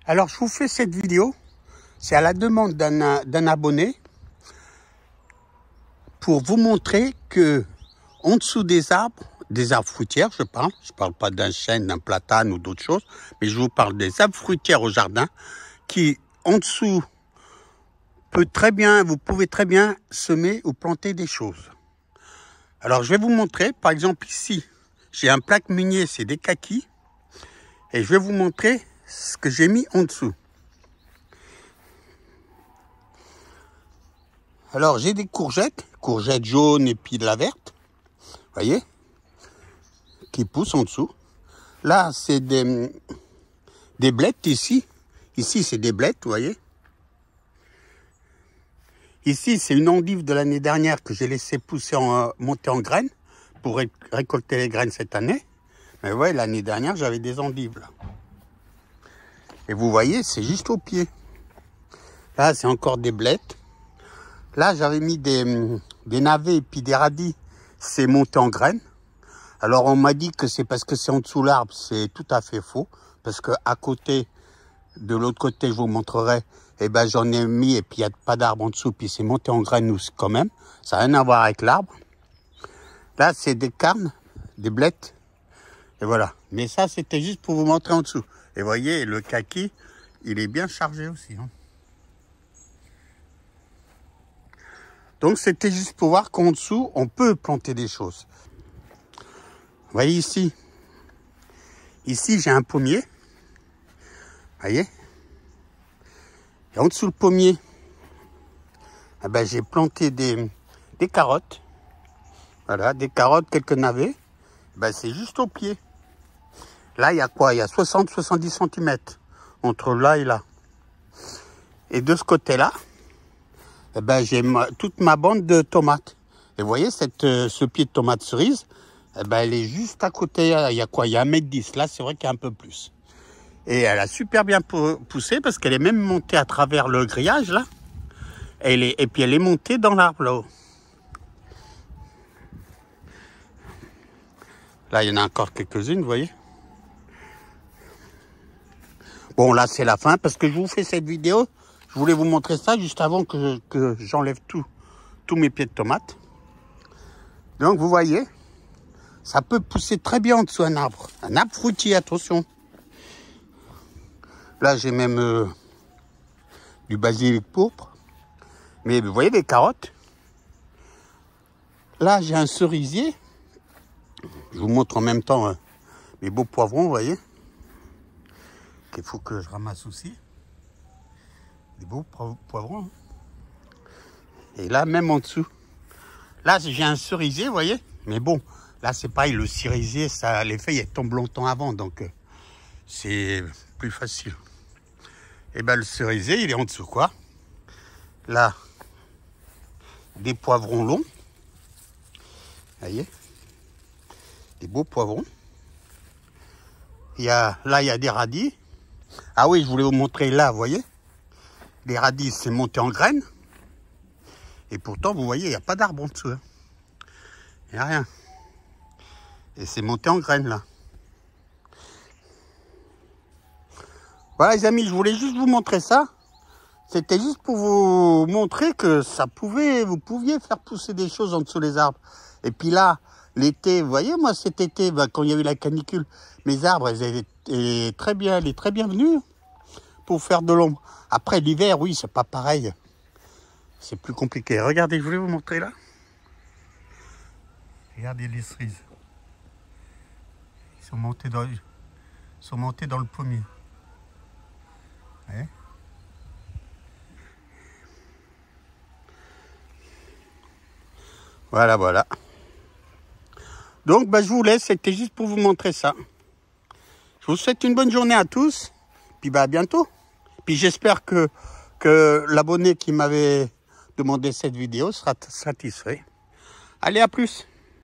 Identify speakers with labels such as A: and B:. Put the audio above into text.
A: Alors, je vous fais cette vidéo. C'est à la demande d'un abonné pour vous montrer que en dessous des arbres fruitières, je parle pas d'un chêne, d'un platane ou d'autres choses, mais je vous parle des arbres fruitières au jardin qui, en dessous, vous pouvez très bien semer ou planter des choses. Alors, je vais vous montrer, par exemple ici, j'ai un plaque minier, c'est des kakis, et je vais vous montrer ce que j'ai mis en dessous. Alors, j'ai des courgettes jaunes et puis de la verte, vous voyez, qui poussent en dessous. Là, c'est des blettes ici. Ici, c'est des blettes, vous voyez. Ici, c'est une endive de l'année dernière que j'ai laissé pousser, monter en graines pour récolter les graines cette année. Mais vous voyez, l'année dernière, j'avais des endives là. Et vous voyez, c'est juste au pied. Là, c'est encore des blettes. Là, j'avais mis des navets et puis des radis. C'est monté en graines. Alors, on m'a dit que c'est parce que c'est en dessous l'arbre. C'est tout à fait faux. Parce que à côté, de l'autre côté, je vous montrerai, eh ben, j'en ai mis et puis il n'y a pas d'arbre en dessous. Puis c'est monté en graines quand même. Ça n'a rien à voir avec l'arbre. Là, c'est des carnes, des blettes. Et voilà. Mais ça, c'était juste pour vous montrer en dessous. Et vous voyez, le kaki, il est bien chargé aussi. Hein. Donc, c'était juste pour voir qu'en dessous, on peut planter des choses. Vous voyez ici. Ici, j'ai un pommier. Vous voyez. Et en dessous le pommier, eh ben, j'ai planté des carottes. Voilà, des carottes, quelques navets. Ben, c'est juste au pied. Là, il y a quoi? Il y a 60-70 cm entre là et là. Et de ce côté-là, eh ben, j'ai toute ma bande de tomates. Et vous voyez, ce pied de tomate cerise, eh ben, elle est juste à côté. Il y a quoi? Il y a 1,10 m. Là, c'est vrai qu'il y a un peu plus. Et elle a super bien poussé parce qu'elle est même montée à travers le grillage, là. Et puis, elle est montée dans l'arbre, là-haut. Là, il y en a encore quelques-unes, vous voyez. Bon, là, c'est la fin parce que je vous fais cette vidéo. Je voulais vous montrer ça juste avant que j'enlève tous mes pieds de tomates. Donc, vous voyez, ça peut pousser très bien en dessous d'un arbre. Un arbre fruitier, attention. Là, j'ai même du basilic pourpre. Mais vous voyez des carottes. Là, j'ai un cerisier. Je vous montre en même temps mes beaux poivrons, vous voyez. Qu'il faut que je ramasse aussi. Des beaux poivrons. Et là, même en dessous. Là, j'ai un cerisier, vous voyez. Mais bon, là, c'est pareil. Le cerisier, ça, les feuilles, elles tombent longtemps avant. Donc, c'est plus facile. Et ben, le cerisier, il est en dessous, quoi. Là, des poivrons longs. Vous voyez. Des beaux poivrons. Là, il y a des radis. Ah oui, je voulais vous montrer là, vous voyez. Les radis, c'est monté en graines. Et pourtant, vous voyez, il n'y a pas d'arbre en dessous. Hein. Il n'y a rien. Et c'est monté en graines, là. Voilà, les amis, je voulais juste vous montrer ça. C'était juste pour vous montrer que vous pouviez faire pousser des choses en dessous des arbres. Et puis là, l'été, vous voyez, moi, cet été, quand il y a eu la canicule, mes arbres, elle est très bienvenue pour faire de l'ombre. Après, l'hiver, oui, c'est pas pareil. C'est plus compliqué. Regardez, je voulais vous montrer là. Regardez les cerises. Ils sont montés dans le pommier. Ouais. Voilà, voilà. Donc, je vous laisse. C'était juste pour vous montrer ça. Je vous souhaite une bonne journée à tous. Puis, à bientôt. Puis, j'espère que l'abonné qui m'avait demandé cette vidéo sera satisfait. Allez, à plus.